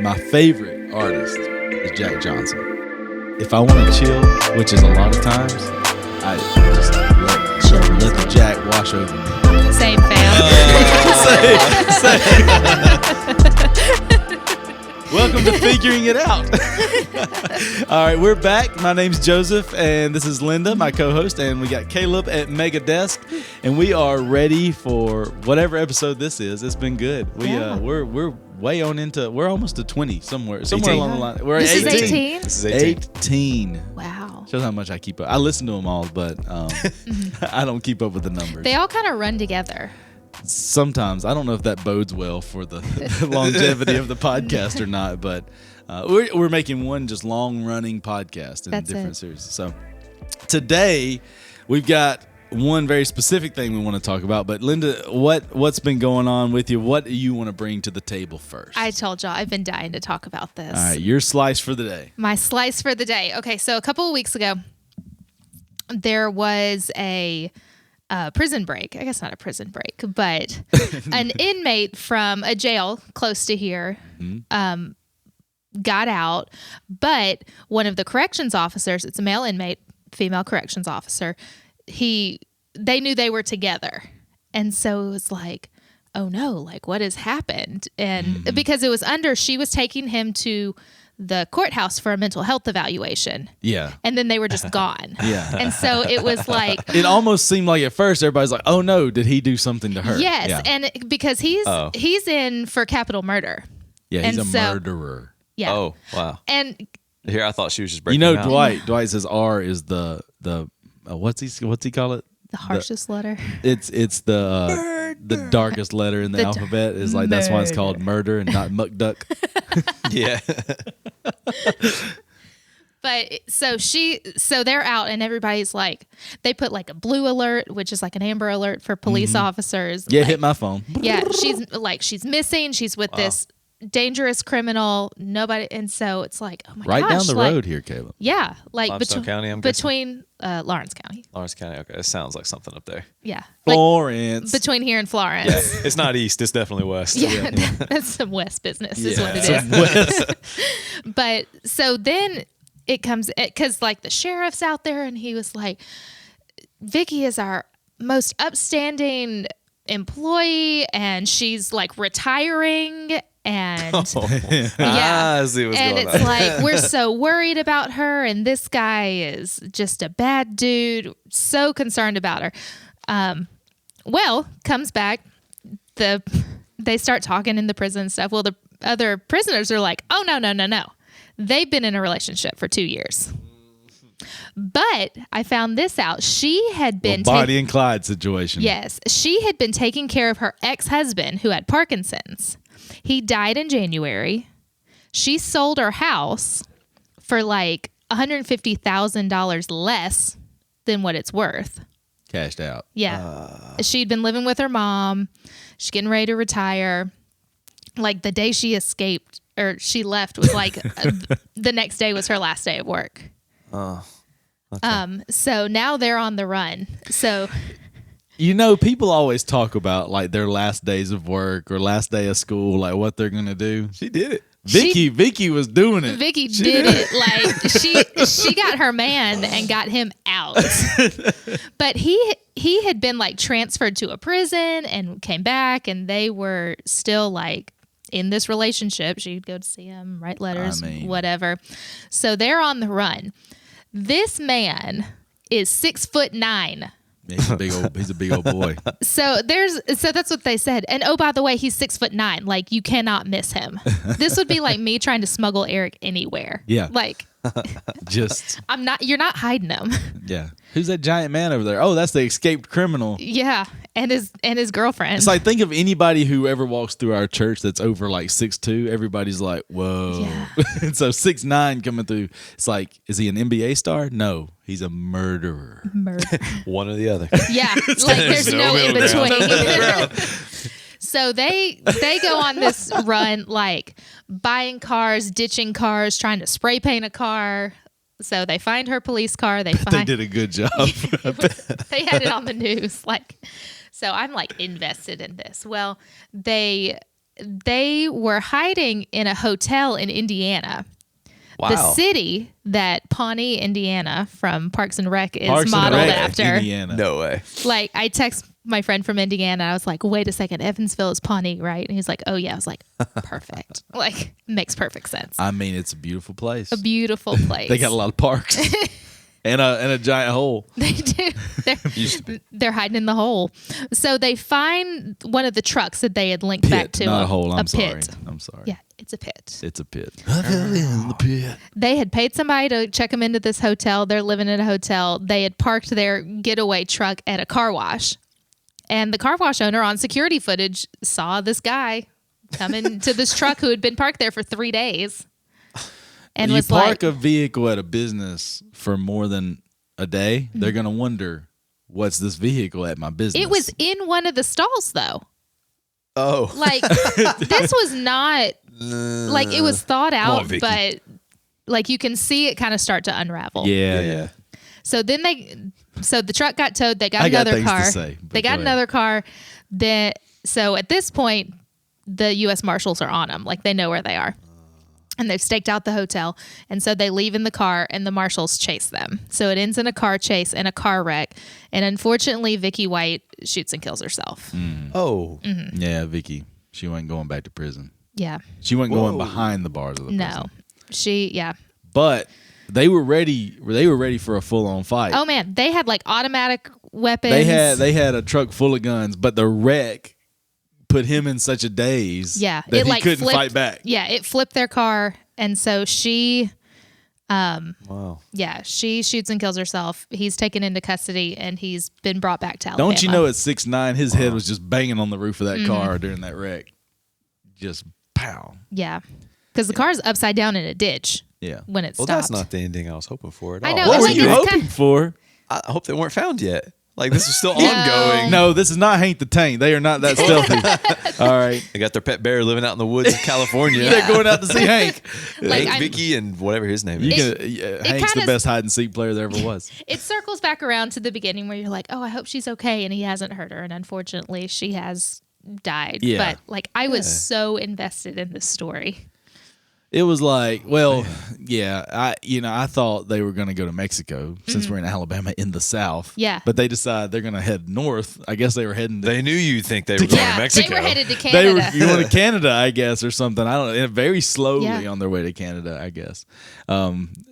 my favorite artist is Jack Johnson. If I want to chill, which is a lot of times, I just let the Jack wash over me. Same fam. Welcome to Figuring It Out. All right, we're back. My name's Joseph, and this is Linda, my co-host, and we got Caleb at Mega Desk, and we are ready for whatever episode this is. It's been good. We're way on into. We're almost to 20 somewhere along the line. We're This at 18. is 18? This is 18. Wow. Shows how much I keep up. I listen to them all, but I don't keep up with the numbers. They all kind of run together. Sometimes. I don't know if that bodes well for the longevity of the podcast or not, but we're making one just long-running podcast in different series. So today we've got one very specific thing we want to talk about. But Linda, what's been going on with you? What do you want to bring to the table first? I told y'all I've been dying to talk about this. All right, your slice for the day. My slice for the day. Okay, so a couple of weeks ago, there was a prison break. I guess not a prison break, but an inmate from a jail close to here got out, but one of the corrections officers, it's a male inmate, female corrections officer, they knew they were together. And so it was like, oh no, like what has happened? And because it was she was taking him to the courthouse for a mental health evaluation. Yeah. And then they were just gone. Yeah. And so it was like... It almost seemed like at first everybody's like, oh no, did he do something to her? Yes. Yeah. And because he's in for capital murder. Yeah, he's a murderer. Yeah. Oh, wow. And here I thought she was just breaking out. Dwight says R is the what's he call it? The harshest letter. It's the darkest letter in the alphabet. Is like that's why it's called murder and not muck duck. Yeah. But so they're out and everybody's like, they put like a blue alert, which is like an amber alert for police officers. Yeah, like, hit my phone. Yeah, she's missing. She's with this dangerous criminal. Nobody, and so it's like, oh my gosh, right down the road here, Caleb. Yeah, like Limestone County, between Lawrence County. Lawrence County. Okay, it sounds like something up there. Yeah, Florence. Like between here and Florence. Yeah, it's not east. It's definitely west. Yeah, that's some west business. Is what it is. But so then it comes because like the sheriff's out there and he was like, Vicky is our most upstanding employee and she's like retiring. And I see what's going on. It's like we're so worried about her, and this guy is just a bad dude. So concerned about her. Well, comes back. They start talking in the prison and stuff. Well, the other prisoners are like, "Oh no! They've been in a relationship for 2 years." But I found this out. She had been Bonnie and Clyde situation. Yes, she had been taking care of her ex-husband who had Parkinson's. He died in January. She sold her house for like $150,000 less than what it's worth. Cashed out. Yeah. She'd been living with her mom. She's getting ready to retire. Like the day she escaped or she left was like the next day was her last day of work. Oh. Okay. So now they're on the run. So people always talk about like their last days of work or last day of school, like what they're gonna do. She did it. Vicky was doing it. Vicky did it. Like she got her man and got him out. But he had been like transferred to a prison and came back, and they were still like in this relationship. She'd go to see him, write letters, whatever. So they're on the run. This man is 6'9". He's a big old boy. So that's what they said. And oh, by the way, he's 6'9". Like you cannot miss him. This would be like me trying to smuggle Eric anywhere. Yeah. Like you're not hiding him. Yeah. Who's that giant man over there? Oh, that's the escaped criminal. Yeah. And his girlfriend. It's like, think of anybody who ever walks through our church that's over like 6'2". Everybody's like, whoa. Yeah. And so 6'9" coming through. It's like, is he an NBA star? No, he's a murderer. One or the other. Yeah. Like there's no in between. So they go on this run, like buying cars, ditching cars, trying to spray paint a car. So they find her police car. They did a good job. They had it on the news. So I'm like invested in this. Well, they they were hiding in a hotel in Indiana. Wow. The city that Pawnee, Indiana, from Parks and Rec is Parks and modeled Rec, after. Indiana. No way. Like, I text my friend from Indiana. I was like, wait a second, Evansville is Pawnee, right? And he's like, oh, yeah. I was like, perfect. Like, makes perfect sense. I mean, it's a beautiful place. A beautiful place. They got a lot of parks and a giant hole. They do. They're hiding in the hole. So they find one of the trucks that they had linked back to not a hole. I'm pit. sorry. I'm sorry. Yeah, it's a pit. It's a pit. I fell in the pit. They had paid somebody to check them into this hotel. They're living in a hotel. They had parked their getaway truck at a car wash. And the car wash owner on security footage saw this guy come into this truck who had been parked there for 3 days. And you was park like, a vehicle at a business for more than a day, they're going to wonder, what's this vehicle at my business? it was in one of the stalls, though. Oh. Like, this was not, like, it was thought Come on, out, Vicky. but, like, you can see it kind of start to unravel. Yeah. So then so the truck got towed. They got I got another things to car. say, but They go got ahead. another car. So at this point, the U.S. Marshals are on them. Like, they know where they are. And they've staked out the hotel. And so they leave in the car, and the marshals chase them. So it ends in a car chase and a car wreck. And unfortunately, Vicky White shoots and kills herself. Oh. Yeah, Vicky. She wasn't going back to prison. Yeah. She wasn't going behind the bars of the No. prison. But they were ready. They were ready for a full-on fight. Oh, man. They had, like, automatic weapons. They had a truck full of guns, but the wreck put him in such a daze Yeah. that he like, couldn't flipped, fight back. Yeah. It flipped their car. And so she... Wow. Yeah, she shoots and kills herself. He's taken into custody, and he's been brought back to Alabama. Don't you know at 6'9", his head was just banging on the roof of that car during that wreck. Just pow. Yeah, because the car's upside down in a ditch Yeah. when it Well, stopped. that's not the ending I was hoping for at I all. know, What it's were like you it's hoping kind- for? I hope they weren't found yet. Like, this is still No. ongoing. No, this is not Hank the Tank. They are not that stealthy. All right. They got their pet bear living out in the woods of California. They're going out to see Hank. Like, Hank, I'm- Vicky, and whatever his name You is. Hank's the kinda- best hide and seek player there ever was. It circles back around to the beginning where you're like, oh, I hope she's okay, and he hasn't hurt her, and unfortunately, she has died. Yeah. But like, I was so invested in this story. It was like, well, yeah, I thought they were going to go to Mexico since we're in Alabama in the South. Yeah. But they decided they're going to head north. I guess they were heading to They knew you'd think they were going Yeah, to Mexico. they were headed to They were Canada. going to Canada, I guess, or something. I don't know. Very slowly Yeah. on their way to Canada, I guess.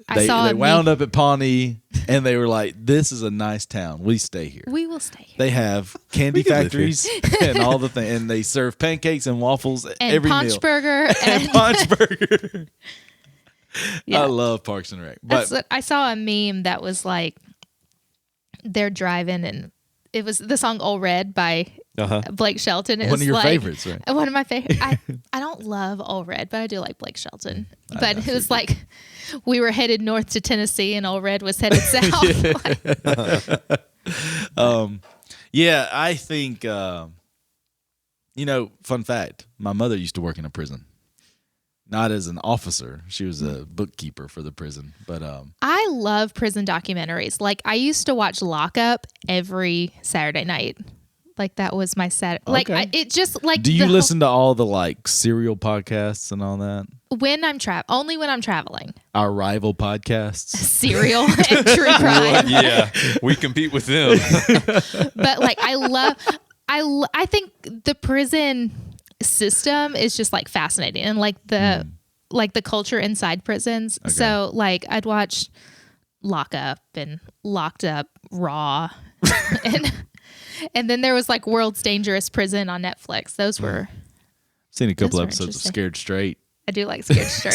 I saw They a wound up at Pawnee, and they were like, "This is a nice town. We stay here." We will stay here. They have candy could live factories and all the things, and they serve pancakes and waffles And every Punch meal. Burger. And Punch burger. Yeah. I love Parks and Rec, That's but what, I saw a meme that was like, they're driving, and it was the song "Old Red" by Uh-huh. Blake Shelton. It one was of your like, favorites, right? One of my favorite. I don't love Old Red, but I do like Blake Shelton. But it was like we were headed north to Tennessee, and Old Red was headed south. Yeah, I think fun fact, my mother used to work in a prison. Not as an officer. She was a bookkeeper for the prison. But I love prison documentaries. Like, I used to watch Lockup every Saturday night. Like, that was my Saturday. Like, Okay. it just like. do you the whole- listen to all the like serial podcasts and all that? when I'm only when I'm traveling? Our rival podcasts. Serial and true crime. Yeah, we compete with them. But like, I think the prison system is just like fascinating, and like the culture inside prisons. Okay. So like, I'd watch Lockup and Locked Up Raw, and then there was like World's Dangerous Prison on Netflix. Those were Seen a couple Those are episodes of interesting. Scared Straight. I do like Scared Straight.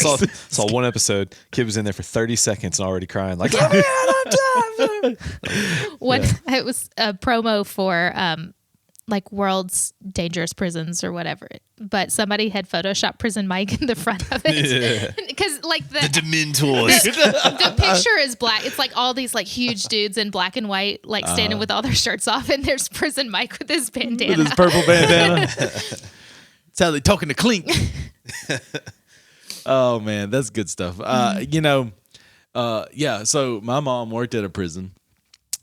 saw one episode. Kid was in there for 30 seconds and already crying. Like, "Let me out of time." It was a promo for like World's Dangerous Prisons or whatever. But somebody had photoshopped Prison Mike in the front of it. Because like the Dementors. the picture is black. It's like all these like huge dudes in black and white, like standing with all their shirts off, and there's Prison Mike with his bandana. With his purple bandana. That's how they talking to Clink. Oh man, that's good stuff. So my mom worked at a prison,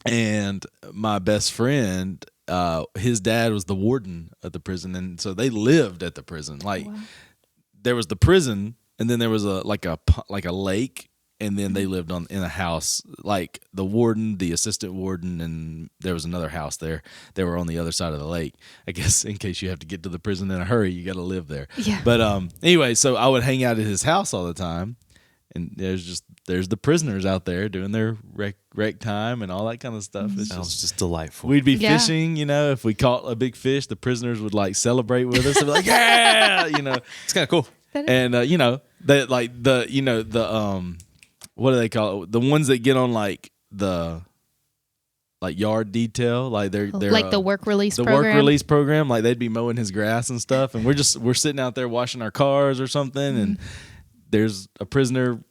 and my best friend his dad was the warden of the prison, and so they lived at the prison. Like there was the prison, and then there was a lake, and then they lived in a house. Like the warden, the assistant warden, and there was another house there. They were on the other side of the lake. I guess in case you have to get to the prison in a hurry, you got to live there. Yeah. But anyway, so I would hang out at his house all the time. And there's the prisoners out there doing their rec time and all that kind of stuff. It sounds just delightful. We'd be fishing, if we caught a big fish, the prisoners would like celebrate with us. They'd be like, yeah, It's kind of cool. And they like what do they call it? The ones that get on like the yard detail, like they're like the work release the program. work release program. Like they'd be mowing his grass and stuff, and we're sitting out there washing our cars or something, and there's a prisoner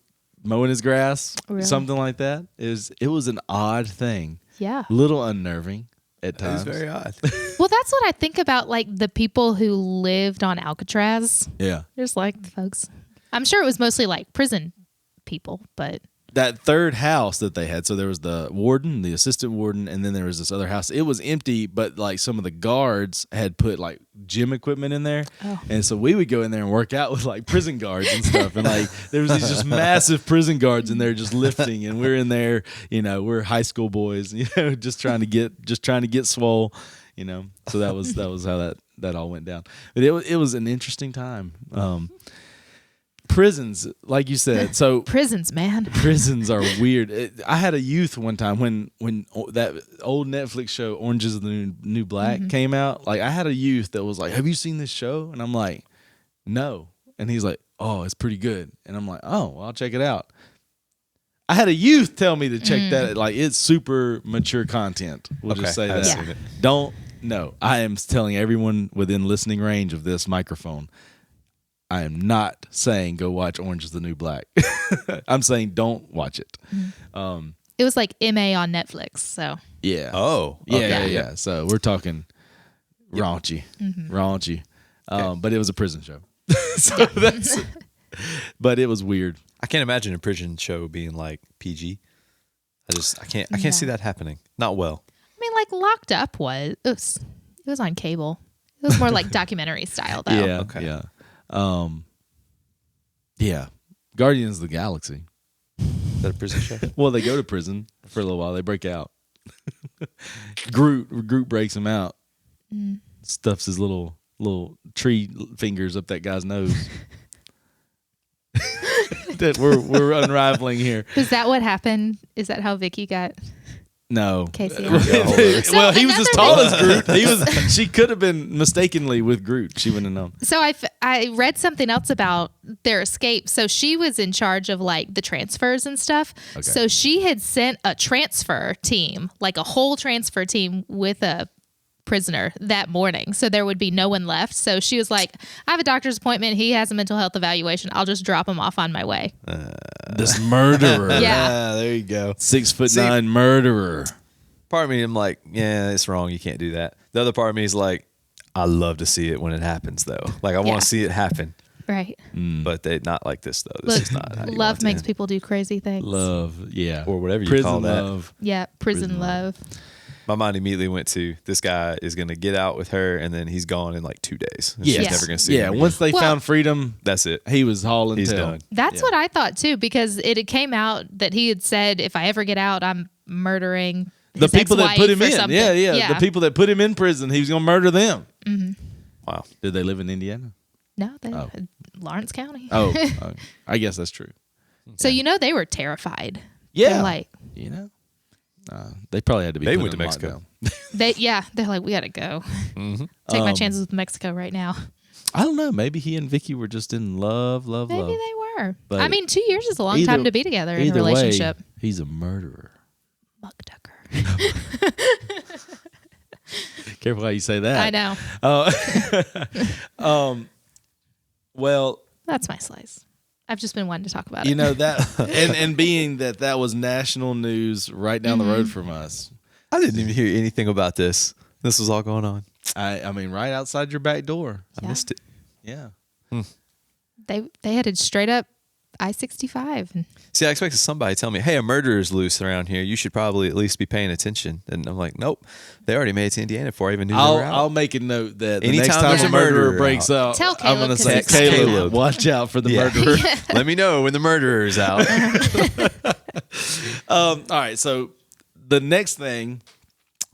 mowing his grass, something like that. It was an odd thing. Yeah. A little unnerving at times. It was very odd. Well, that's what I think about, like the people who lived on Alcatraz. Yeah. There's like folks. I'm sure it was mostly like prison people, but that third house that they had, so there was the warden, the assistant warden, and then there was this other house. It was empty, but like some of the guards had put like gym equipment in there. Oh. And so we would go in there and work out with like prison guards and stuff. And like there was these just massive prison guards in there just lifting, and we're in there, we're high school boys, just trying to get swole, So that was how that all went down. But it was an interesting time. Prisons, like you said, so prisons, man. Prisons are weird. I had a youth one time when that old Netflix show Orange is the New Black came out. Like I had a youth that was like, "Have you seen this show?" And I'm like, "No." And he's like, "Oh, it's pretty good." And I'm like, "Oh, well, I'll check it out." I had a youth tell me to check that. Like it's super mature content. We'll just say that. Yeah. Don't. No, I am telling everyone within listening range of this microphone. I am not saying go watch Orange is the New Black. I'm saying don't watch it. It was like MA on Netflix, so. Yeah. Oh. Okay. Yeah. So we're talking raunchy. But it was a prison show. So but it was weird. I can't imagine a prison show being like PG. I can't see that happening. Not well. I mean, like Locked Up was. It was on cable. It was more like documentary style, though. Yeah. Okay. Yeah. Guardians of the Galaxy. Is that a prison show? Well, they go to prison for a little while. They break out. Groot breaks him out. Stuffs his little tree fingers up that guy's nose. That we're unraveling here. Is that what happened? Is that how Vicky got? No. Casey. Well, he was as tall as Groot. She could have been mistakenly with Groot. She wouldn't have known. So I read something else about their escape. So she was in charge of like the transfers and stuff. Okay. So she had sent a transfer team, like a whole transfer team with a prisoner that morning. So there would be no one left. So she was like, I have a doctor's appointment. He has a mental health evaluation. I'll just drop him off on my way. This murderer. Yeah. There you go. 6'9" murderer. Part of me, I'm like, yeah, it's wrong. You can't do that. The other part of me is like, I love to see it when it happens, though. Like, I want to see it happen. Right. But they not like this, though. This is not how you love makes people do crazy things. Love, yeah. Or whatever you prison call that. Love. Yeah, prison love. My mind immediately went to this guy is going to get out with her, and then he's gone in like 2 days. And she's never going to see him again. Once they found freedom, that's it. He was hauling He's tail. done. That's what I thought too, because it had came out that he had said, if I ever get out, I'm murdering the people that put him in. Something. Yeah. The people that put him in prison, he was going to murder them. Mm-hmm. Wow. Did they live in Indiana? No, Lawrence County. Oh, I guess that's true. So they were terrified. Yeah. They're like, they probably had to be. They went to Mexico. They're like, we got to go. Mm-hmm. Take my chances with Mexico right now. I don't know. Maybe he and Vicky were just in love. Maybe they were. But I mean, 2 years is a long time to be together in a relationship. Way, he's a murderer. Muck ducker. Careful how you say that. I know. Well, that's my slice. I've just been wanting to talk about it. That, and being that was national news right down the road from us. I didn't even hear anything about this. This was all going on. I mean, right outside your back door. I missed it. Yeah. They headed straight up I-65. See, I expected somebody to tell me, hey, a murderer's loose around here. You should probably at least be paying attention. And I'm like, nope. They already made it to Indiana before I even knew they were out. I'll make a note that the Anytime next time there's a a murderer murderer breaks out, Tell I'm Caleb, going to 'cause say, he's not Caleb, watch out for the murderer. Let me know when the murderer's out. All right, so the next thing,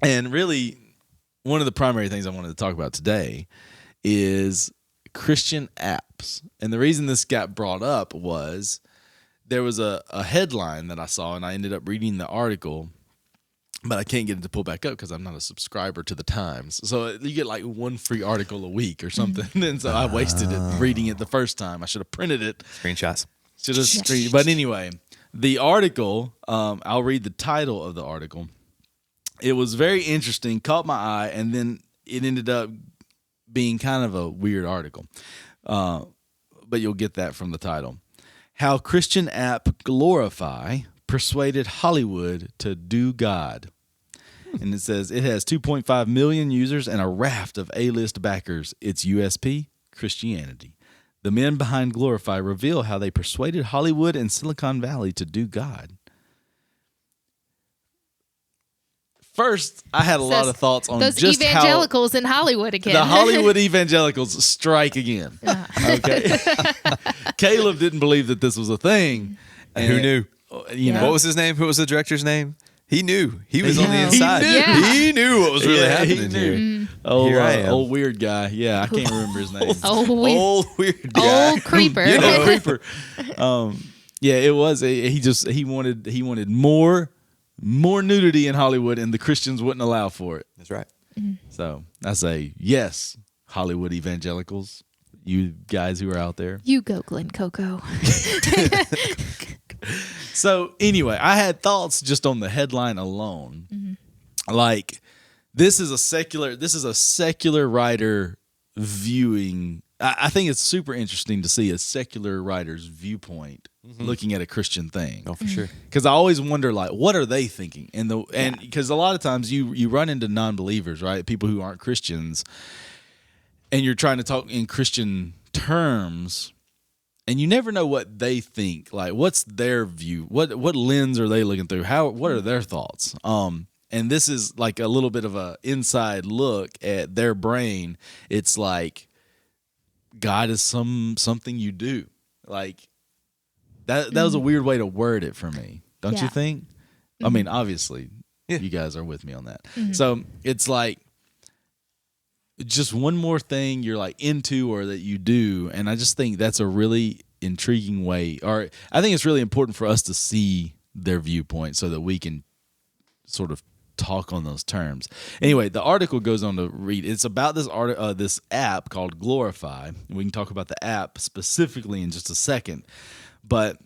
and really one of the primary things I wanted to talk about today is Christian apps. And the reason this got brought up was there was a headline that I saw, and I ended up reading the article, but I can't get it to pull back up because I'm not a subscriber to the Times. So you get like one free article a week or something. And so I wasted it reading it the first time. I should have printed it. Screenshots. But anyway, the article, I'll read the title of the article. It was very interesting, caught my eye, and then it ended up being kind of a weird article. But you'll get that from the title. How Christian app Glorify persuaded Hollywood to do God. And it says it has 2.5 million users and a raft of A-list backers. Its USP, Christianity. The men behind Glorify reveal how they persuaded Hollywood and Silicon Valley to do God. First, I had a lot of thoughts on those just evangelicals in Hollywood again. The Hollywood evangelicals strike again. Okay, Caleb didn't believe that this was a thing. And who knew? You know, What was his name? Who was the director's name? He knew. He was on the He inside. knew. Yeah. He knew what was really he happening knew. here. Old, Here I am. old weird guy. Yeah, I can't remember his name. Old weird guy. Old creeper. You know, creeper. Yeah, it was. He wanted more nudity in Hollywood, and the Christians wouldn't allow for it. That's right. So I say yes, Hollywood evangelicals, you guys who are out there. You go, Glen Coco. So anyway, I had thoughts just on the headline alone. Mm-hmm. Like this is a secular writer viewing. I think it's super interesting to see a secular writer's viewpoint looking at a Christian thing. Oh, for sure. Because I always wonder, like, what are they thinking? And because a lot of times you run into non-believers, right? People who aren't Christians, and you're trying to talk in Christian terms, and you never know what they think. Like, what's their view? What lens are they looking through? What are their thoughts? And this is like a little bit of a inside look at their brain. It's like God is something you do. Like that was a weird way to word it for me. Don't you think? I mean, obviously, you guys are with me on that. Mm-hmm. So it's like just one more thing you're like into or that you do. And I just think that's a really intriguing way, or I think it's really important for us to see their viewpoint so that we can sort of talk on those terms. Anyway, the article goes on to read. It's about this app called Glorify. We can talk about the app specifically in just a second. But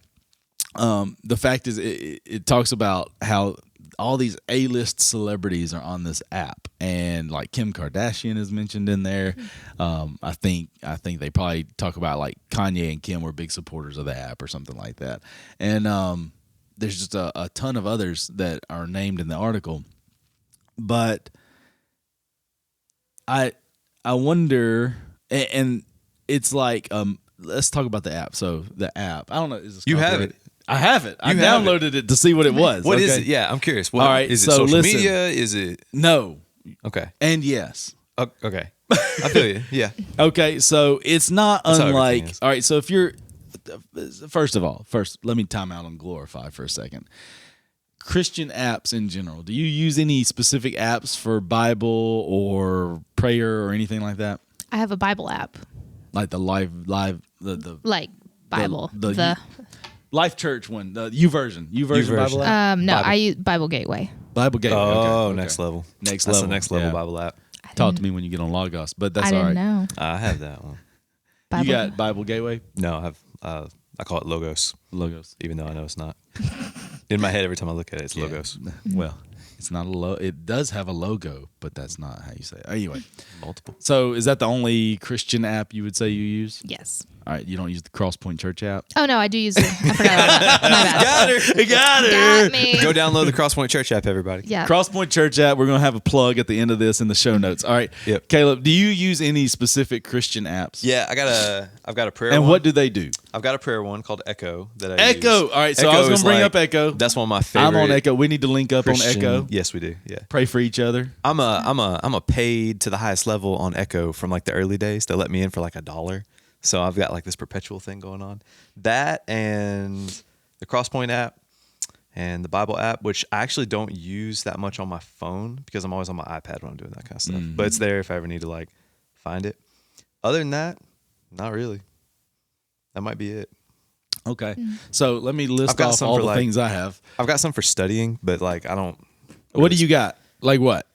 the fact is, it talks about how all these A-list celebrities are on this app, and like Kim Kardashian is mentioned in there. I think they probably talk about like Kanye and Kim were big supporters of the app or something like that. And there's just a ton of others that are named in the article. But I wonder, and it's like let's talk about the app. So the app, I don't know. Is this You have it. I have it. I downloaded it to see what it was. What is it? Yeah, I'm curious. What, all right. Is it so social media? Is it? No. Okay. And yes. Okay. I feel you. Yeah. Okay. So it's not That's how unlike. everything is. All right. So if you're, first, let me time out on Glorify for a second. Christian apps in general. Do you use any specific apps for Bible or prayer or anything like that? I have a Bible app. Like the live the Like Bible. the Life Church one, the YouVersion Bible app. No, Bible. I use Bible Gateway. Bible Gateway. Oh, okay. next level. Next That's level. the next level Yeah. Bible app. Talk to me when you get on Logos, but that's I all right. didn't know. I have that one. Bible. You got Bible Gateway? No, I have. I call it Logos, Logos. even though I know it's not. In my head, every time I look at it, it's Logos. Well, It's not a logo. It does have a logo, but that's not how you say it. Anyway, Multiple. so is that the only Christian app you would say you use? Yes. All right, you don't use the Crosspoint Church app? Oh, no, I do use it. I forgot about that. My bad. Got her. Got her. Got me. Go download the Crosspoint Church app, everybody. Yeah. Crosspoint Church app. We're going to have a plug at the end of this in the show notes. All right. Yep. Caleb, do you use any specific Christian apps? Yeah, I've got a prayer And one. what do they do? I've got a prayer one called Echo that I Echo. use. All right, so I was going is to bring like- up Echo. That's one of my favorite. I'm on Echo. We need to link up Christian- on Echo. Yes, we do. Yeah. Pray for each other. I'm a paid to the highest level on Echo from like the early days. They let me in for like $1. So I've got like this perpetual thing going on. That and the Crosspoint app and the Bible app, which I actually don't use that much on my phone because I'm always on my iPad when I'm doing that kind of stuff. But it's there if I ever need to like find it. Other than that, not really. That might be it. Okay. So let me I've list got off some all for, the like- things I have. I've got some for studying, but like I don't. What do you got? Like what?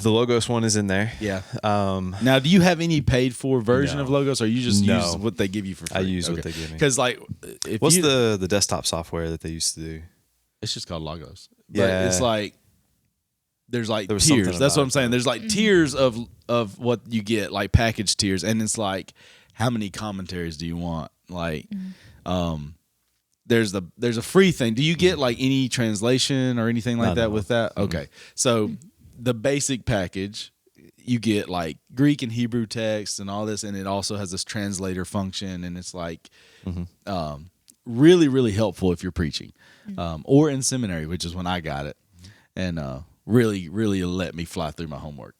The Logos one is in there. Yeah. Um, Now, do you have any paid for version No. of Logos, or you just No. use what they give you for free? I use what they give me. Because like, if What's you, the desktop software that they used to do? it's just called Logos. But Yeah. it's like there's like There was tiers. something That's what about I'm saying. it. There's like tiers of what you get, like package tiers, and it's like how many commentaries do you want? Like, there's a free thing. Do you get like any translation or anything like No, that no. with that? Okay, so the basic package, you get like Greek and Hebrew text and all this, and it also has this translator function, and it's like really, really helpful if you're preaching or in seminary, which is when I got it, and really, really let me fly through my homework.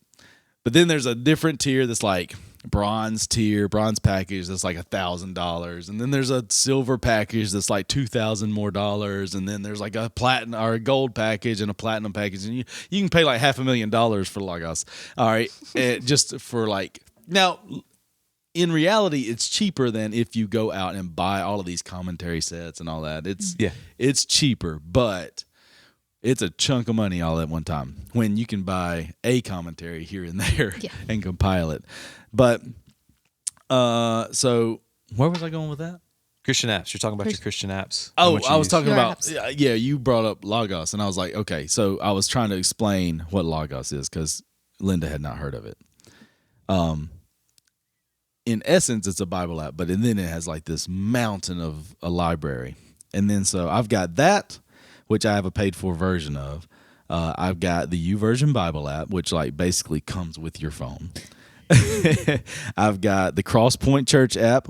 But then there's a different tier that's like bronze package that's like $1,000, and then there's a silver package that's like $2,000 more, and then there's like a platinum or a gold package and a platinum package, and you can pay like $500,000 for Logos. All right, just for like now. In reality, it's cheaper than if you go out and buy all of these commentary sets and all that. It's cheaper, but it's a chunk of money all at one time when you can buy a commentary here and there and compile it. But so where was I going with that? Christian apps. You're talking about your Christian apps. and Oh, what you I was use. talking Your about apps. yeah. You brought up Logos, and I was like, okay. So I was trying to explain what Logos is because Linda had not heard of it. In essence, it's a Bible app, but then it has like this mountain of a library, and then so I've got that, which I have a paid for version of. I've got the YouVersion Bible app, which like basically comes with your phone. I've got the Crosspoint Church app.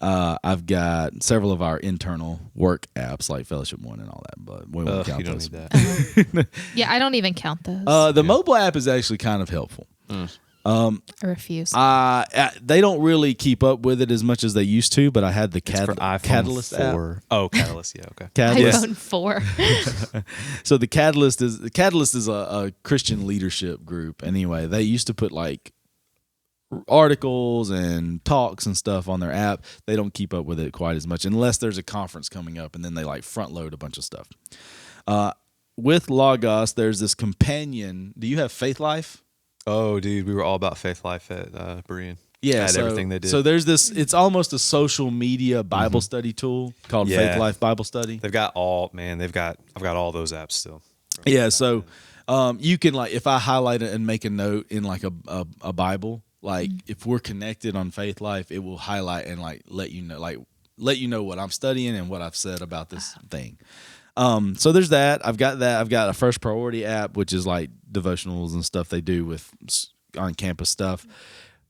I've got several of our internal work apps like Fellowship One and all that, but we won't count you don't those. need that. Yeah, I don't even count those. The mobile app is actually kind of helpful. I refuse. They don't really keep up with it as much as they used to, but I had the It's for iPhone Catalyst 4. app. Oh, Catalyst. Yeah, okay. Catalyst. iPhone 4. So the Catalyst is a Christian leadership group. Anyway, they used to put like articles and talks and stuff on their app. They don't keep up with it quite as much unless there's a conference coming up, and then they like front load a bunch of stuff. With Logos, there's this companion. Do you have Faith Life? Oh, dude, we were all about Faith Life at Berean. Yeah, Had everything they did. So there's this. It's almost a social media Bible study tool called Yeah. Faith Life Bible Study. They've got all, man. I've got all those apps still. Yeah, so you can like if I highlight it and make a note in like a Bible, like if we're connected on Faith Life, it will highlight and like let you know what I'm studying and what I've said about this thing. So there's that. I've got that. I've got a First Priority app, which is like devotionals and stuff they do with on campus stuff.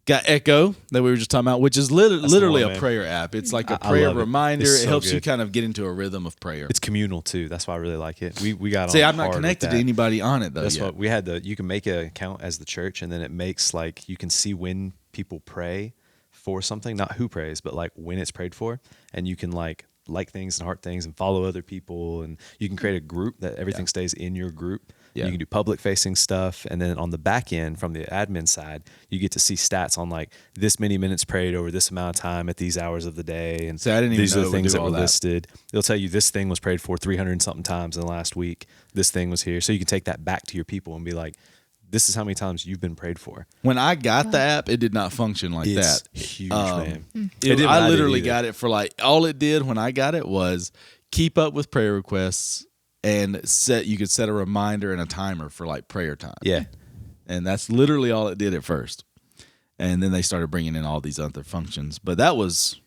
Got Echo that we were just talking about, which is literally one, a man. prayer app. It's like a I prayer love it. reminder. It's It so helps you good. kind of get into a rhythm of prayer. It's communal too. That's why I really like it. We got See, on I'm not hard with connected to that. anybody on it though. That's yet. what we had. You can make an account as the church, and then it makes like you can see when people pray for something, not who prays, but like when it's prayed for, and you can like things and heart things and follow other people, and you can create a group that everything stays in your group. Yeah. You can do public facing stuff, and then on the back end from the admin side, you get to see stats on like this many minutes prayed over this amount of time at these hours of the day, and See, I didn't even these know are it the would things do that all were that. listed. They'll tell you this thing was prayed for 300 and something times in the last week. This thing was here, so you can take that back to your people and be like, this is how many times you've been prayed for. When I got the app, it did not function like It's that. huge, man. It- It did when I I did literally either. got it for like all it did when I got it was keep up with prayer requests and you could set a reminder and a timer for like prayer time. Yeah. And that's literally all it did at first. And then they started bringing in all these other functions. But that was,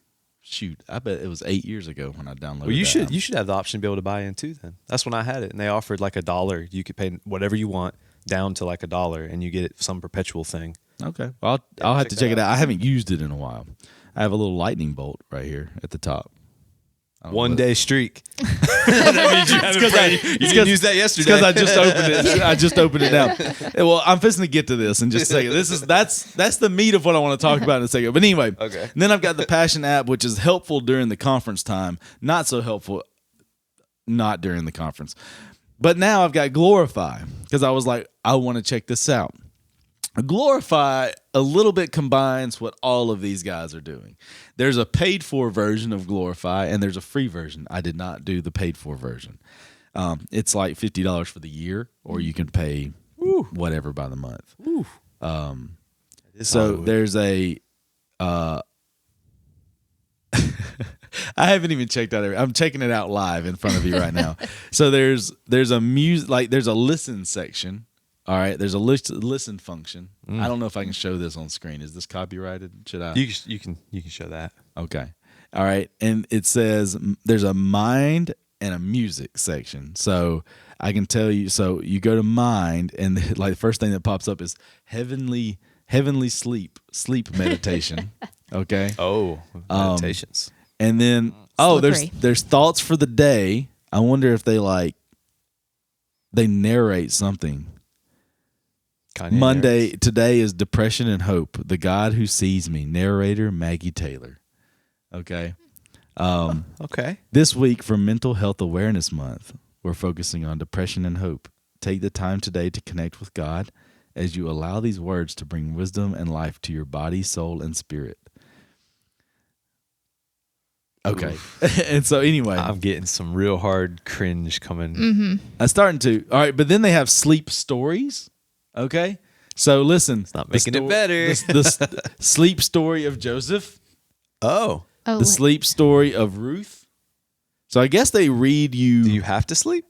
I bet it was 8 years ago when I downloaded Well, you that. should have the option to be able to buy in too then. That's when I had it. And they offered like $1. You could pay whatever you want down to like $1 and you get some perpetual thing. Okay. Well, I'll have to check it out. I haven't used it in a while. I have a little lightning bolt right here at the top. 1 day streak. That means you haven't prayed. You didn't use that yesterday. Because I just opened it. I just opened it now. Well, I'm fixing to get to this in just a second. That's the meat of what I want to talk about in a second. But anyway, okay. Then I've got the Passion app, which is helpful during the conference time. Not so helpful, not during the conference. But now I've got Glorify because I was like, I want to check this out. Glorify a little bit combines what all of these guys are doing. There's a paid for version of Glorify and there's a free version. I did not do the paid for version. It's like $50 for the year, or you can pay whatever by the month. So there's a I haven't even checked out I'm checking it out live in front of you right now. So there's a there's a listen section. All right, there's a listen function. I don't know if I can show this on screen. Is this copyrighted? Should I? You can show that. Okay. All right, and it says there's a mind and a music section. So I can tell you. So you go to mind, and like the first thing that pops up is heavenly sleep meditation. Okay. Oh, meditations. And then there's thoughts for the day. I wonder if they narrate something. Kanye Monday, narrates. today is Depression and Hope. The God Who Sees Me. Narrator, Maggie Taylor. Okay. Okay. This week for Mental Health Awareness Month, we're focusing on depression and hope. Take the time today to connect with God as you allow these words to bring wisdom and life to your body, soul, and spirit. Okay. And so anyway. I'm getting some real hard cringe coming. I'm starting to. All right, but then they have sleep stories. Okay, so listen. It's not making it better. The sleep story of Joseph. Oh. The sleep story of Ruth. So I guess they read you. Do you have to sleep?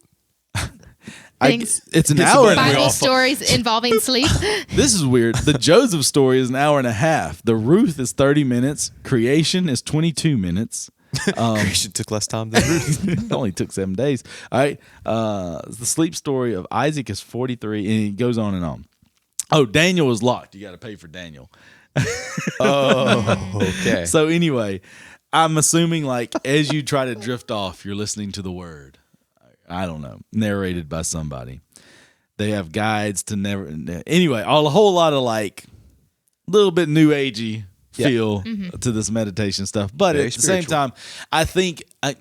It's an hour. Bible stories involving sleep. This is weird. The Joseph story is an hour and a half. The Ruth is 30 minutes. Creation is 22 minutes. Creation took less time than Ruth. It only took 7 days. All right. The sleep story of Isaac is 43, and it goes on and on. Oh, Daniel is locked. You got to pay for Daniel. Oh, okay. So anyway, I'm assuming like as you try to drift off, you're listening to the word. I don't know, narrated by somebody. They have guides to never. Anyway, a whole lot of like little bit new agey feel to this meditation stuff, but Very at the same time, I think. Do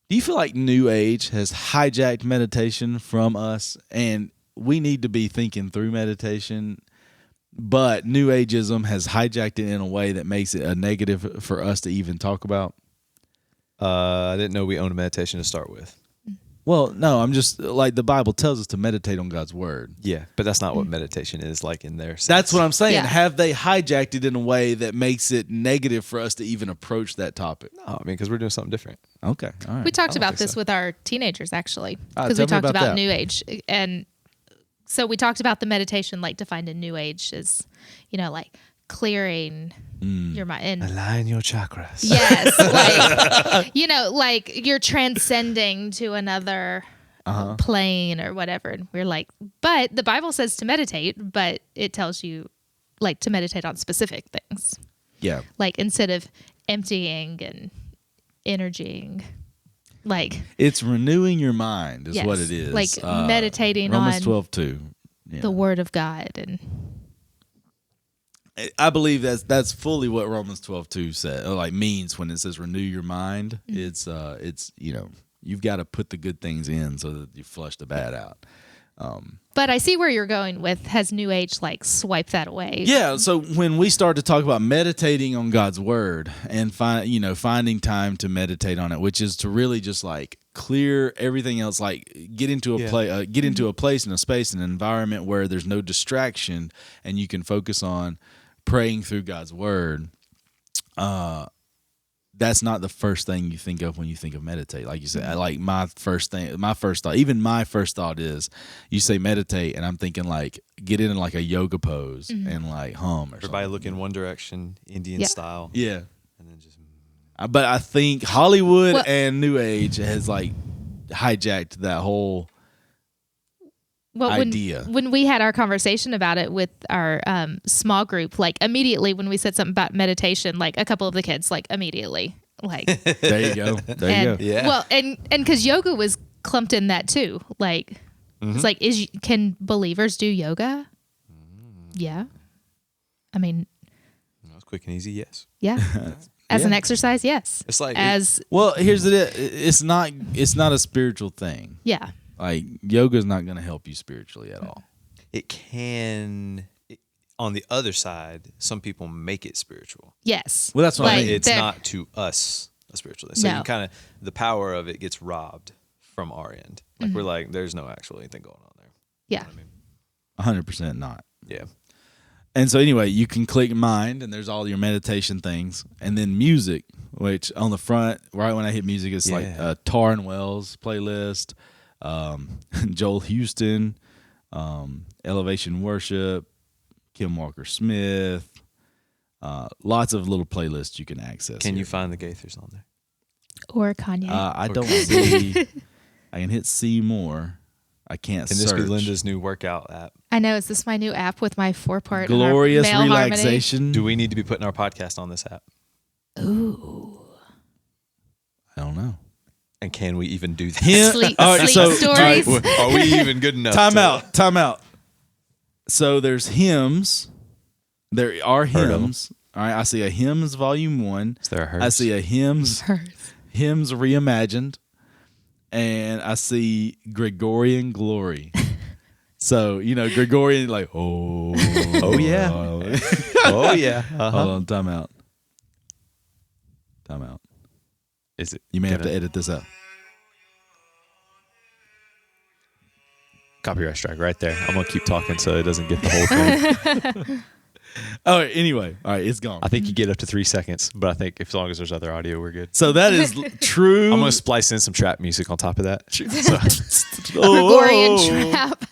you feel like New Age has hijacked meditation from us, and we need to be thinking through meditation? But New Ageism has hijacked it in a way that makes it a negative for us to even talk about. I didn't know we owned a meditation to start with. Well, no, I'm just like the Bible tells us to meditate on God's word. Yeah, but that's not what meditation is like in there. That's what I'm saying. Yeah. Have they hijacked it in a way that makes it negative for us to even approach that topic? No, I mean, because we're doing something different. Okay, all right. We talked about think this so. with our teenagers, actually, Tell because we me talked about about that. New Age. And so we talked about the meditation, like defined in New Age is, like clearing your mind. And Align your chakras. yes, like you're transcending to another plane or whatever. And we're like, but the Bible says to meditate, but it tells you like to meditate on specific things. Yeah. Like instead of emptying and energying, like It's renewing your mind is yes, what it is. like meditating Romans on 12:2. Yeah. the Word of God. And I believe that's fully what Romans 12:2 said, or like means when it says renew your mind. It's you've got to put the good things in so that you flush the bad out. but I see where you're going with, has New Age like swiped that away? Yeah, so when we start to talk about meditating on God's word and finding time to meditate on it, which is to really just like clear everything else, like get into a place and a space and an environment where there's no distraction and you can focus on praying through God's word. that's not the first thing you think of when you think of meditate. Like you said, like my first thought is you say meditate, and I'm thinking like get in like a yoga pose and like hum or Everybody something. look in one direction, Indian style. Yeah. And then just But I think Hollywood and New Age has like hijacked that whole idea. When we had our conversation about it with our small group, like immediately when we said something about meditation, like a couple of the kids, like immediately, like there you go. There you go. Yeah. Well, and because yoga was clumped in that too. Like it's like, can believers do yoga? Yeah. I mean, it's quick and easy. Yes. yeah. As an exercise, yes. It's like well, here's it's not a spiritual thing. Yeah. Like yoga is not going to help you spiritually at all. it can. On the other side, some people make it spiritual. Yes. Well, that's what I mean. It's not to us a spiritual thing. So No. you kind of the power of it gets robbed from our end. Like we're like, there's no actual anything going on there. Yeah. You know what I mean? 100% not. Yeah. And so anyway, you can click mind, and there's all your meditation things, and then music, which on the front, right when I hit music, it's like Tar and Wells playlist, Joel Houston, Elevation Worship, Kim Walker Smith, lots of little playlists you can access. Can you find the Gaithers on there? Or Kanye. I don't see. I can hit see more. I can't Can search. this be Linda's new workout app? I know. Is this my new app with my 4-part Glorious male relaxation. Do we need to be putting our podcast on this app? harmony? Ooh. I don't know. And can we even do that? Sleep, All right, sleep so- stories. Are we even good enough? Time out. So there's hymns. There are hymns. All right, I see a hymns volume 1. Is there a hers? I see a hymns Hers. reimagined, and I see Gregorian glory. So Gregorian like oh yeah. Oh yeah. Hold on, time out. Is it? You may have to edit this out. Copyright strike right there. I'm gonna keep talking so it doesn't get the whole thing. All right. Anyway, all right, it's gone. I think you get up to 3 seconds, but I think as long as there's other audio, we're good. So that is true. I'm gonna splice in some trap music on top of that. Gregorian trap.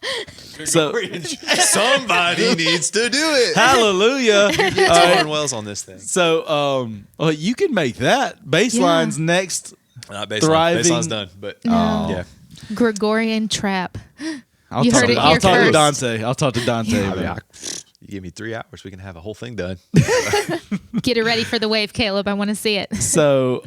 So Somebody needs to do it. hallelujah. Tar and Wells on this thing. So well, you can make that baseline's next. Not baseline. Thriving- Baseline's done, but No. yeah. Gregorian trap. I'll You talk heard to, it I'll here talk to first. Dante. I'll talk to Dante. I about mean, it. you give me 3 hours, we can have a whole thing done. Get it ready for the wave, Caleb. I want to see it. So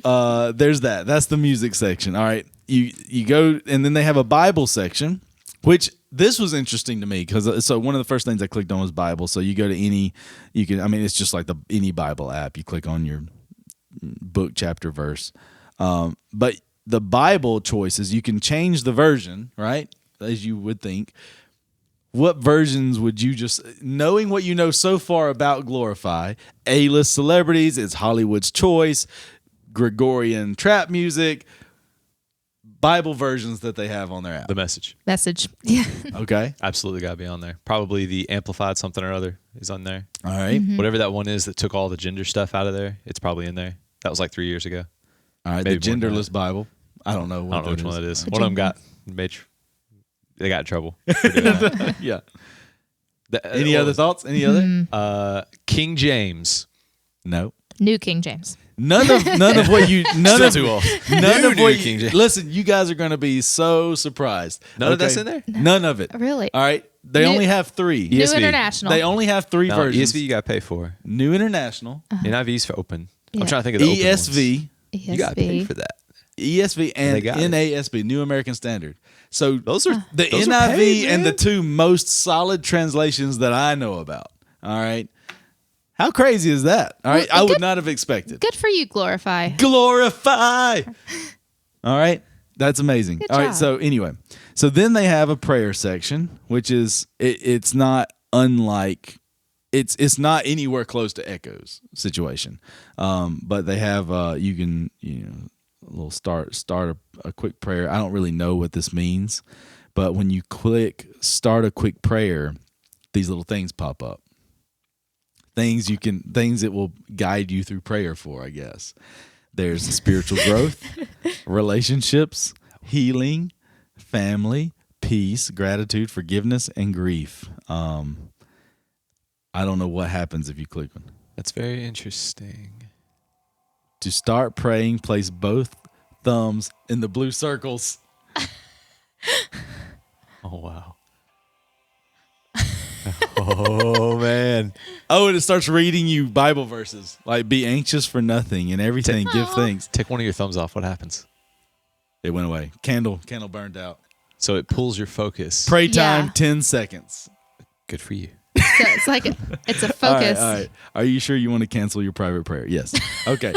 there's that. That's the music section. All right. You go, and then they have a Bible section, which this was interesting to me because so one of the first things I clicked on was Bible. So you go to it's just like any Bible app. You click on your book, chapter, verse. But the Bible choices, you can change the version, right? As you would think. What versions would you knowing what you know so far about Glorify, A-list celebrities, it's Hollywood's choice, Gregorian trap music, Bible versions that they have on their app. The Message. Message. Yeah. Okay. Absolutely got to be on there. Probably the Amplified something or other is on there. All right. Whatever that one is that took all the gender stuff out of there, it's probably in there. That was like 3 years ago. All right. Maybe the more than genderless Bible. I don't know. I don't know which one that is. The One of them gender. they got in trouble. For doing that. Yeah. Any other thoughts? Any other? King James. No. New King James. None of what you Still too old. none of New what King you James. listen. You guys are going to be so surprised. None of that's in there? None of it. Really? All right. They New- only have 3. New ESV. International. They only have 3 No, versions. ESV you got to pay for. New International, NIV's for open. Yeah. I'm trying to think of the open ones. ESV, You got to pay for that. ESV, and They got it. NASB, New American Standard. So Those are the those NIV are paid, and the man. 2 most solid translations that I know about. All right. How crazy is that? All right. Well, I would good- not have expected. Good for you, Glorify. Glorify. All right. That's amazing. Good All right. job. So anyway, so then they have a prayer section, which is it's not unlike it's not anywhere close to Echo's situation. But they have you can a little start a quick prayer. I don't really know what this means, but when you click start a quick prayer, these little things pop up. Things that will guide you through prayer for, I guess. There's spiritual growth, relationships, healing, family, peace, gratitude, forgiveness, and grief. I don't know what happens if you click one. That's very interesting. To start praying, place both thumbs in the blue circles. Oh, wow. Oh, man. Oh, and it starts reading you Bible verses. Like, be anxious for nothing and everything. Give thanks. Take one of your thumbs off. What happens? It went away. Candle burned out. So it pulls your focus. Pray time, Yeah. 10 seconds. Good for you. So it's like it's a focus. All right. Are you sure you want to cancel your private prayer? Yes. Okay.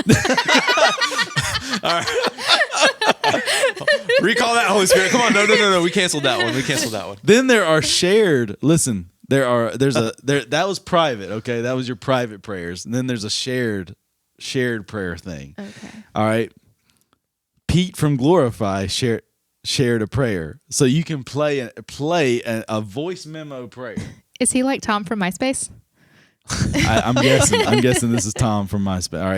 Recall that, Holy Spirit. Come on. No. We canceled that one. Then there are shared. Listen, that was private. Okay, that was your private prayers. And then there's a shared prayer thing. Okay. All right. Pete from Glorify shared a prayer, so you can play a voice memo prayer. Is he like Tom from MySpace? I'm guessing this is Tom from MySpace. All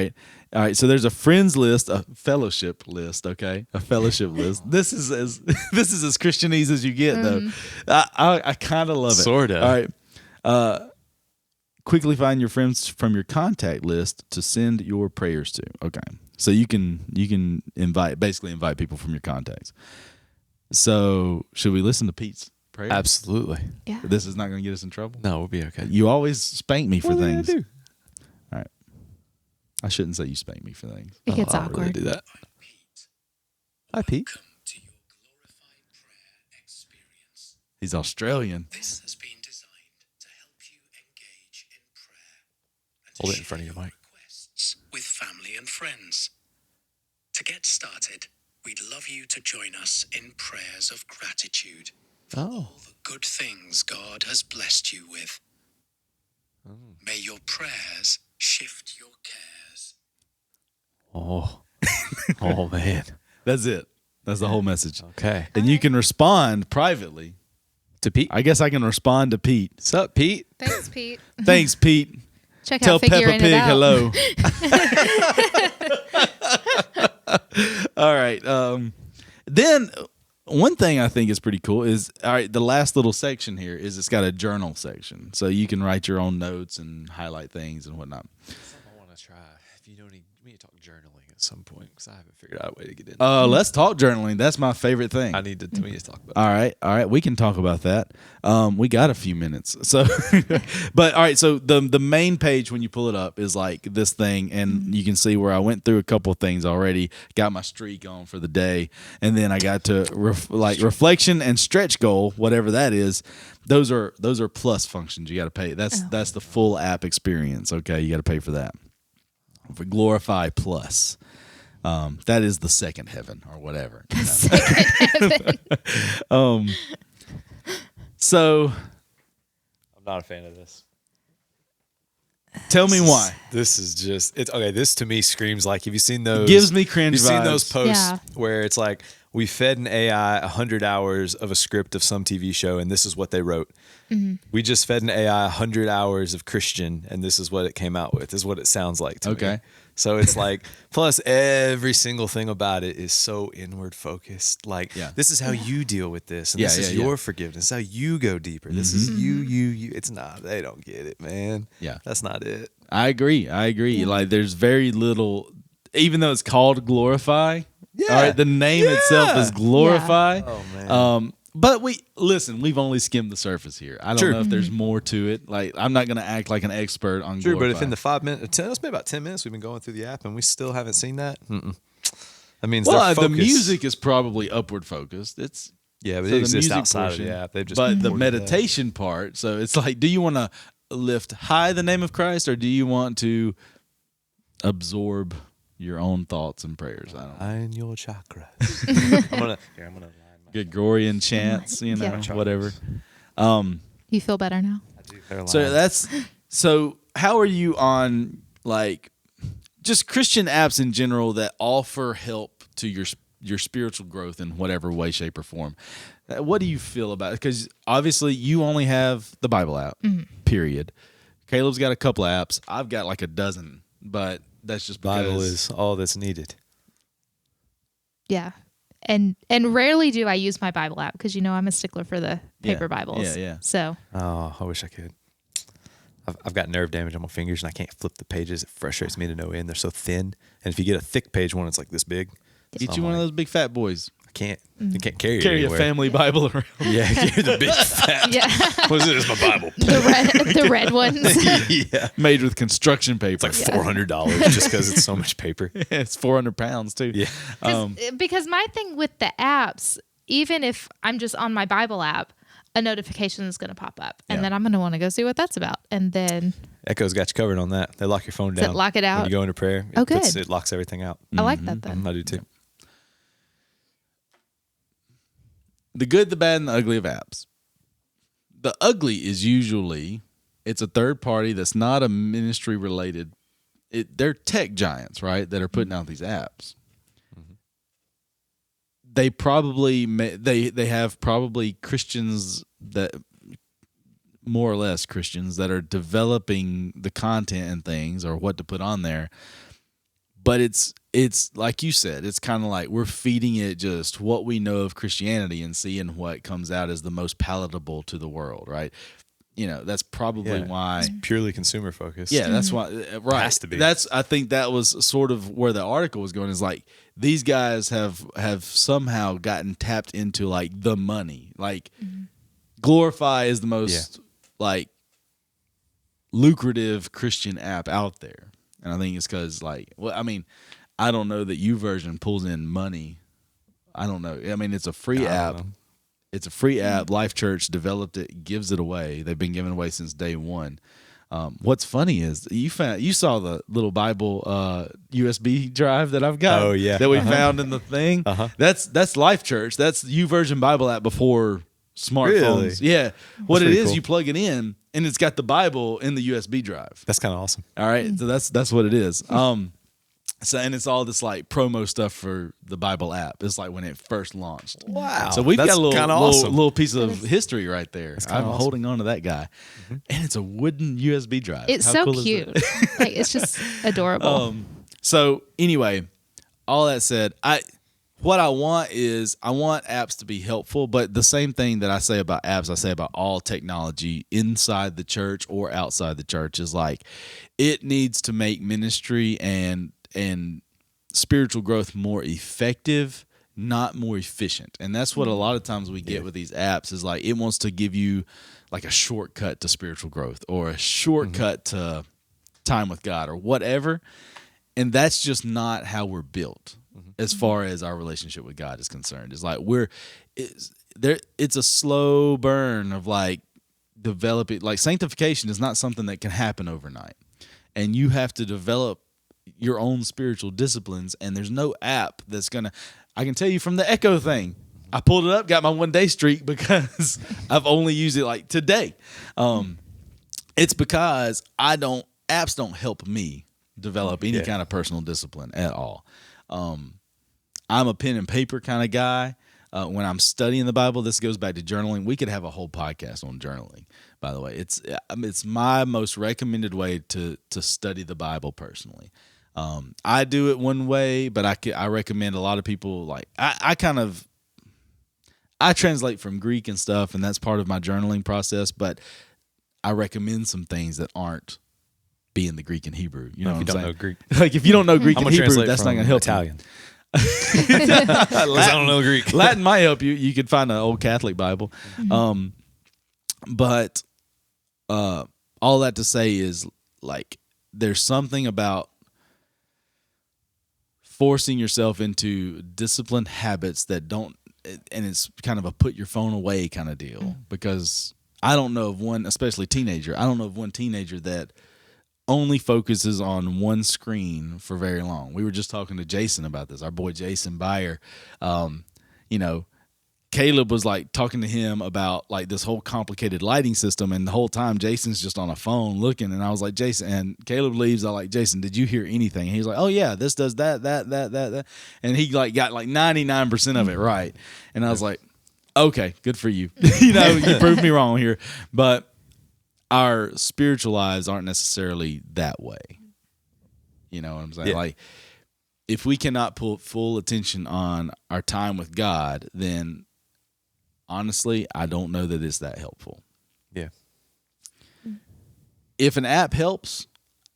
right. So there's a friends list, a fellowship list. Okay, a fellowship list. This is as Christianese as you get, though. I kind of love it. Sorta. All right. Quickly find your friends from your contact list to send your prayers to. Okay, so you can invite people from your contacts. So should we listen to Pete's prayer? Absolutely. Yeah. This is not going to get us in trouble. No, we'll be okay. You always spank me for What did I things. do? All right. I shouldn't say you spank me for things. It gets I don't really awkward. do that. Hi, Pete. Welcome to your glorified prayer experience. He's Australian. This has been designed to help you engage in prayer and to Hold it in share front of your mic. requests with family and friends. To get started, we'd love you to join us in prayers of gratitude for all the good things God has blessed you with. May your prayers shift your cares. Oh. Oh, man. That's it. That's the whole message. Okay. And you can respond privately. To Pete. I guess I can respond to Pete. What's up, Pete? Thanks, Pete. Thanks, Pete. Check Tell out figuring Peppa Pig it out. hello. All right. Then one thing I think is pretty cool is, all right, the last little section here is it's got a journal section. So you can write your own notes and highlight things and whatnot. Something I want to try. If you don't need me to talk journaling at some point, because I haven't figured out a way to get in. Let's talk journaling. That's my favorite thing. we need to talk about All right. We can talk about that. We got a few minutes. So, but all right. So the main page when you pull it up is like this thing, and you can see where I went through a couple of things already. Got my streak on for the day, and then I got to reflection and stretch goal, whatever that is. Those are plus functions. You got to pay. That's the full app experience. Okay, you got to pay for that. For Glorify Plus. That is the second heaven or whatever. You know? So I'm not a fan of this. tell me why. This is just it's okay. This to me screams like, have you seen those? Gives me cringe You've seen vibes. those posts Yeah. where it's like, we fed an AI 100 hours of a script of some TV show, and this is what they wrote. We just fed an AI 100 hours of Christian, and this is what it came out with. Is what it sounds like to me. Okay. So it's like, plus every single thing about it is so inward focused. Like, this is how you deal with this, and this is your forgiveness. How you go deeper. This is you. It's not. They don't get it, man. Yeah. That's not it. I agree. Like there's very little, even though it's called Glorify. Yeah. All right. The name itself is Glorify. Oh man. But we've only skimmed the surface here. I don't know if there's more to it. Like, I'm not going to act like an expert on True, Glorify. but if in the 5 minutes, it's been about 10 minutes we've been going through the app and we still haven't seen that, that means well, their the focus, music is probably upward focused. It's yeah, but so it the exists music outside portion, of the app. They've just but the ported that. meditation part. So it's like, do you want to lift high the name of Christ, or do you want to absorb your own thoughts and prayers? I don't know. Line your chakras. I'm gonna line my Gregorian chants, Yeah. whatever. You feel better now? So how are you on like just Christian apps in general that offer help to your spiritual growth in whatever way, shape, or form? What do you feel about it? Because obviously you only have the Bible app, period. Caleb's got a couple of apps. I've got like a dozen, but that's just because Bible is all that's needed. Yeah. And rarely do I use my Bible app because, I'm a stickler for the paper Bibles. Yeah. So. Oh, I wish I could. I've got nerve damage on my fingers and I can't flip the pages. It frustrates me to no end. They're so thin. And if you get a thick page one, it's like this big. Get you one of those big fat boys. I can't. I can't carry it Carry anywhere. a family Bible around. Yeah, carry the big fat. Yeah. What is it? It's my Bible. The red ones. Yeah. Made with construction paper. It's like $400 just because it's so much paper. It's 400 pounds too. Yeah. Because my thing with the apps, even if I'm just on my Bible app, a notification is going to pop up. And then I'm going to want to go see what that's about. And then Echo's got you covered on that. They lock your phone down. lock it out? When you go into prayer. Good. It locks everything out. I like that then. I do too. The good, the bad, and the ugly of apps. The ugly is usually it's a third party that's not a ministry related. They're tech giants, right, that are putting out these apps. They probably they have probably Christians that more or less Christians that are developing the content and things or what to put on there. But it's like you said, it's kind of like we're feeding it just what we know of Christianity and seeing what comes out as the most palatable to the world, right? That's probably why it's purely consumer focused. Yeah, that's why. Right, has to be. I think that was sort of where the article was going. Is like these guys have somehow gotten tapped into like the money. Like Glorify is the most like lucrative Christian app out there, and I think it's because I don't know that YouVersion pulls in money. I don't know. I mean, it's a free app. It's a free app. Life Church developed it, gives it away. They've been giving away since day one. What's funny is you saw the little Bible USB drive that I've got. Oh yeah, that we found in the thing. That's Life Church. That's YouVersion Bible app before smartphones. Really? Yeah. What it is, cool. you plug it in, and it's got the Bible in the USB drive. That's kind of awesome. All right, so that's what it is. And it's all this like promo stuff for the Bible app. It's like when it first launched. Wow. So we've got a little piece of is. history right there. I'm holding on to that guy. And it's a wooden USB drive. It's How so cool is cute. that? Like, it's just adorable. So anyway, all that said, I want apps to be helpful, but the same thing that I say about apps, I say about all technology inside the church or outside the church is like it needs to make ministry and spiritual growth more effective, not more efficient. And that's what a lot of times we get with these apps is like it wants to give you like a shortcut to spiritual growth or a shortcut to time with God or whatever. And that's just not how we're built as far as our relationship with God is concerned. It's like it's a slow burn of like developing. Like sanctification is not something that can happen overnight. And you have to develop your own spiritual disciplines, and there's no app that's gonna. I can tell you from the Echo thing, I pulled it up, got my 1 day streak because I've only used it like today. It's because apps don't help me develop any kind of personal discipline at all. I'm a pen and paper kind of guy. When I'm studying the Bible, this goes back to journaling. We could have a whole podcast on journaling, by the way. It's my most recommended way to study the Bible personally. I do it one way, but I recommend a lot of people like I translate from Greek and stuff, and that's part of my journaling process. But I recommend some things that aren't being the Greek and Hebrew. You know, if what you I'm don't saying? know Greek, like if you don't know Greek I'm and gonna Hebrew, translate that's not from going to help Italian. Latin, I don't know Greek. Latin might help you. You could find an old Catholic Bible. But all that to say is like there's something about forcing yourself into disciplined habits that don't, and it's kind of a put your phone away kind of deal. Because I don't know of one, especially teenager, I don't know of one teenager that only focuses on one screen for very long. We were just talking to Jason about this, our boy Jason Byer. Caleb was like talking to him about like this whole complicated lighting system, and the whole time Jason's just on a phone looking. And I was like, Jason, and Caleb leaves. I like, Jason, did you hear anything? And he's like, oh yeah, this does that, and he like got like 99% of it right. And I was like, okay, good for you. You proved me wrong here. But our spiritual lives aren't necessarily that way. You know what I'm saying? Yeah. Like, if we cannot put full attention on our time with God, then honestly, I don't know that it's that helpful. Yeah. If an app helps,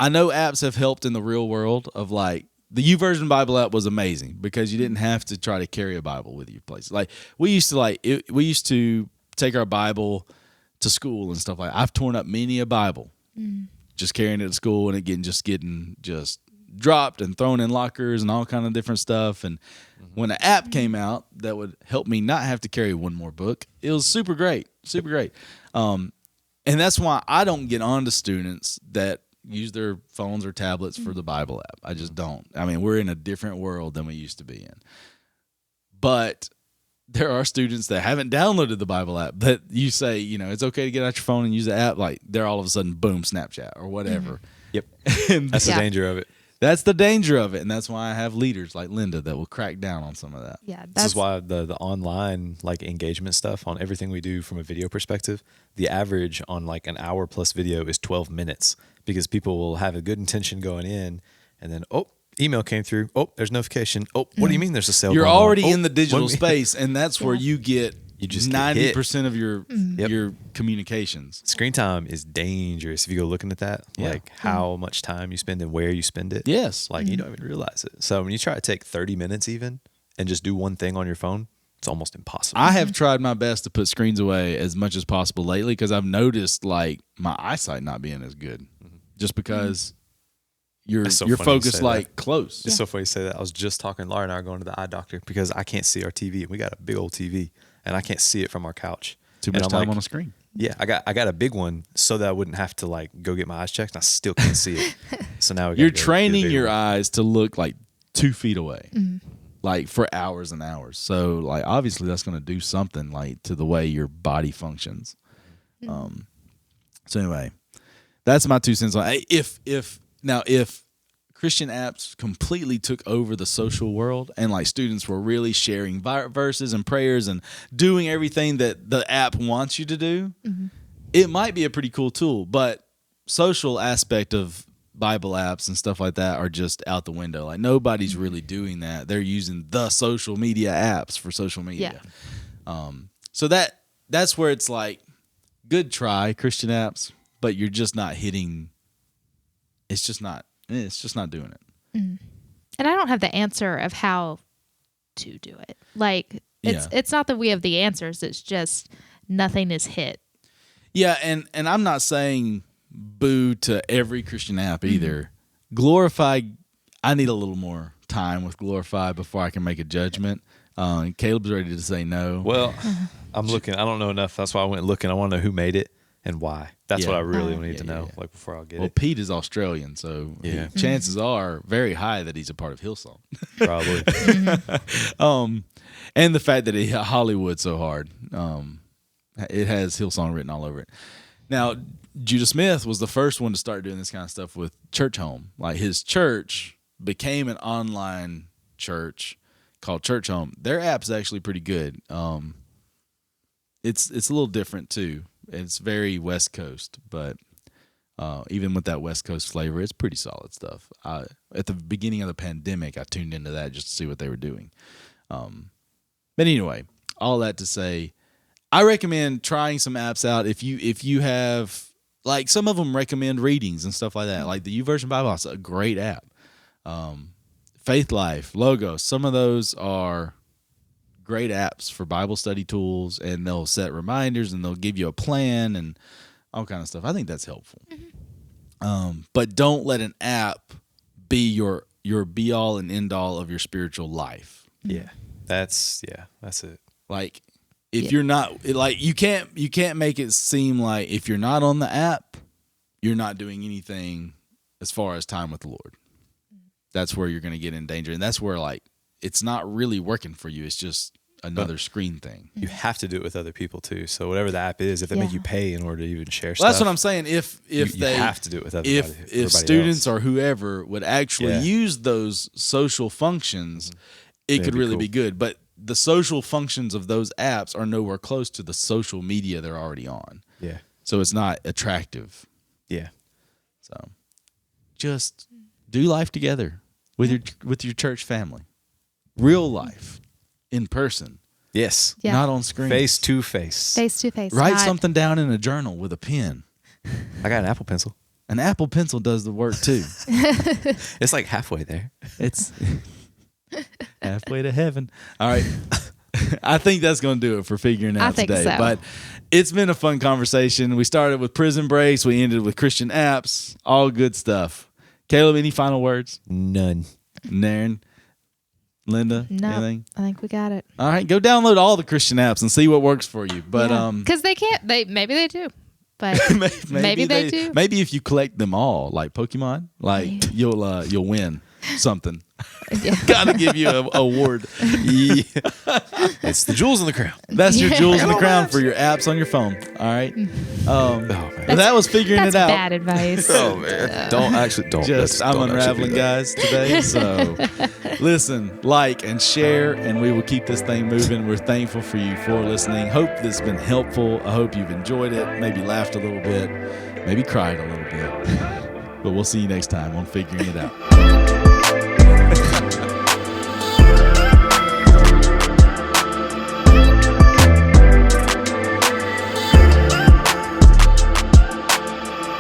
I know apps have helped in the real world of like, the YouVersion Bible app was amazing because you didn't have to try to carry a Bible with you places. Like we used to take our Bible to school and stuff like that. I've torn up many a Bible just carrying it to school and it getting dropped and thrown in lockers and all kind of different stuff. And when an app came out that would help me not have to carry one more book, it was super great. And that's why I don't get on to students that use their phones or tablets for the Bible app. I just don't. I mean, we're in a different world than we used to be in. But there are students that haven't downloaded the Bible app that you say, you know, it's okay to get out your phone and use the app. Like they're all of a sudden, boom, Snapchat or whatever. Yep. And That's the danger of it. that's the danger of it. And that's why I have leaders like Linda that will crack down on some of that. Yeah, This is why the online like engagement stuff on everything we do from a video perspective, the average on like an hour plus video is 12 minutes because people will have a good intention going in and then, email came through. There's notification. What do you mean there's a sale You're going on? already in the digital space, and that's where Yeah. you just get get hit. 90% of your communications. Screen time is dangerous if you go looking at that, Yeah. like how much time you spend and where you spend it. Yes. Like you don't even realize it. So when you try to take 30 minutes even and just do one thing on your phone, it's almost impossible. I have tried my best to put screens away as much as possible lately because I've noticed like my eyesight not being as good just because you're That's so funny you focused say like that. close. It's so funny you say that. I was just talking, Laura and I are going to the eye doctor because I can't see our TV. We got a big old TV and I can't see it from our couch. Too And much I'm time like, on a screen. Yeah, I got a big one so that I wouldn't have to like go get my eyes checked. And I still can't see it. So now You're training your eyes to look like 2 feet away, like for hours and hours. So like obviously that's going to do something like to the way your body functions. So anyway, that's my 2 cents on if Christian apps completely took over the social world and like students were really sharing verses and prayers and doing everything that the app wants you to do, it might be a pretty cool tool, but social aspect of Bible apps and stuff like that are just out the window. Like nobody's really doing that. They're using the social media apps for social media. So that's where it's like good try Christian apps, but you're just not hitting. It's just not doing it. And I don't have the answer of how to do it. Like it's not that we have the answers. It's just nothing is hit. Yeah, and I'm not saying boo to every Christian app either. Glorify, I need a little more time with Glorify before I can make a judgment. Caleb's ready to say no. Well, I'm looking. I don't know enough. That's why I went looking. I want to know who made it and why. That's what I really need to know. Like before I'll get Well, it. Pete is Australian, so chances are very high that he's a part of Hillsong. Probably. And the fact that he Hollywood so hard, it has Hillsong written all over it. Now, Judah Smith was the first one to start doing this kind of stuff with Church Home. Like his church became an online church called Church Home. Their app's actually pretty good. It's a little different too. It's very West Coast, but even with that West Coast flavor, it's pretty solid stuff. At the beginning of the pandemic, I tuned into that just to see what they were doing. But anyway, all that to say, I recommend trying some apps out if you have, like, some of them recommend readings and stuff like that. Like the YouVersion Bible is a great app. Faith Life, Logos, some of those are great apps for Bible study tools, and they'll set reminders and they'll give you a plan and all kind of stuff. I think that's helpful. But don't let an app be your be all and end all of your spiritual life. Yeah. That's it. Like if you're not, like, you can't make it seem like if you're not on the app, you're not doing anything as far as time with the Lord. That's where you're going to get in danger. And that's where, like, it's not really working for you. It's just another screen thing. You have to do it with other people too. So whatever the app is, if they make you pay in order to even share stuff. Well, that's what I'm saying. If you they have to do it with other if students or whoever would actually use those social functions, it could really be good. But the social functions of those apps are nowhere close to the social media they're already on. Yeah. So it's not attractive. Yeah. So just do life together with your church family. Real life, in person. Yes. Yeah. Not on screen. Face to face. Face to face. Write not- something down in a journal with a pen. I got an Apple Pencil. An Apple Pencil does the work too. It's like halfway there. It's halfway to heaven. All right. I think that's going to do it for figuring out think today. so. But it's been a fun conversation. We started with prison breaks. We ended with Christian apps. All good stuff. Caleb, any final words? None. Naren? Linda? No, Anything? I think we got it. All right. Go download all the Christian apps and see what works for you. But Because they can't. Maybe they do. But maybe they do. Maybe if you collect them all, like Pokemon, like you'll win something. Yeah. Gotta give you an award. Yeah. It's the jewels in the crown. That's your jewels in the crown for your apps on your phone. All right. But that was figuring That's it out. bad advice. Oh man! Don't. I'm unraveling, guys, today. So listen, like, and share, and we will keep this thing moving. We're thankful for you for listening. Hope this has been helpful. I hope you've enjoyed it. Maybe laughed a little bit. Maybe cried a little bit. But we'll see you next time on Figuring It Out.